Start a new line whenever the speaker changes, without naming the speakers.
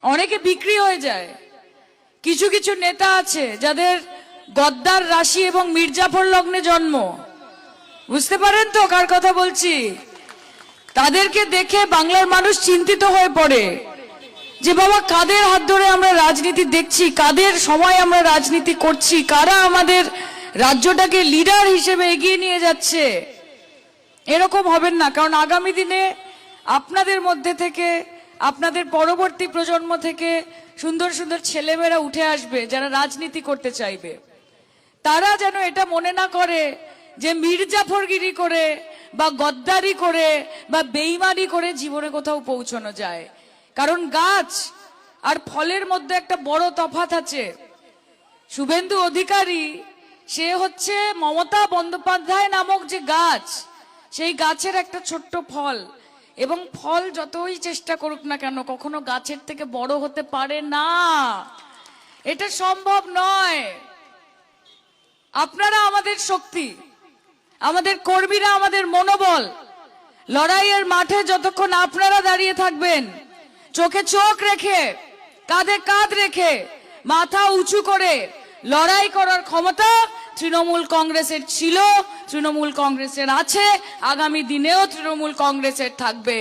অনেকে বিক্রি হয়ে যায়। কিছু কিছু নেতা আছে যাদের গদ্দার রাশি এবং মির্জাফর লগ্নে জন্ম। বুঝতে পারেন তো কার কথা বলছি? তাদেরকে দেখে বাংলার মানুষ চিন্তিত হয়ে পড়ে যে বাবা, কাদের হাত ধরে আমরা রাজনীতি দেখছি, কাদের সময় আমরা রাজনীতি করছি, কারা আমাদের রাজ্যটাকে লিডার হিসেবে এগিয়ে নিয়ে যাচ্ছে। এরকম হবেন না, কারণ আগামী দিনে আপনাদের মধ্যে থেকে, আপনাদের পরবর্তী প্রজন্ম থেকে সুন্দর সুন্দর ছেলেমেয়েরা উঠে আসবে যারা রাজনীতি করতে চাইবে। তারা যেন এটা মনে না করে যে মির্জাফরগিরি করে বা গদ্দারি করে বা বেইমানি করে জীবনে কোথাও পৌঁছানো যায়। কারণ গাছ আর ফলের মধ্যে একটা বড় তফাৎ আছে। শুভেন্দু অধিকারী সে হচ্ছে মমতা বন্দ্যোপাধ্যায় নামক যে গাছ, সেই গাছের একটা ছোট্ট ফল, এবং ফল যতই চেষ্টা করুক না কেন কখনো গাছের থেকে বড় হতে পারে না। এটা সম্ভব নয়। আপনারা আমাদের শক্তি, আমাদের কর্মীরা আমাদের মনোবল। লড়াইয়ের মাঠে যতক্ষণ আপনারা দাঁড়িয়ে থাকবেন, চোখে চোখ রেখে, কাঁধে কাঁধ রেখে, মাথা উঁচু করে লড়াই করার ক্ষমতা তৃণমূল কংগ্রেসের ছিল, তৃণমূল কংগ্রেসের আছে, আগামী দিনেও তৃণমূল কংগ্রেসের থাকবে।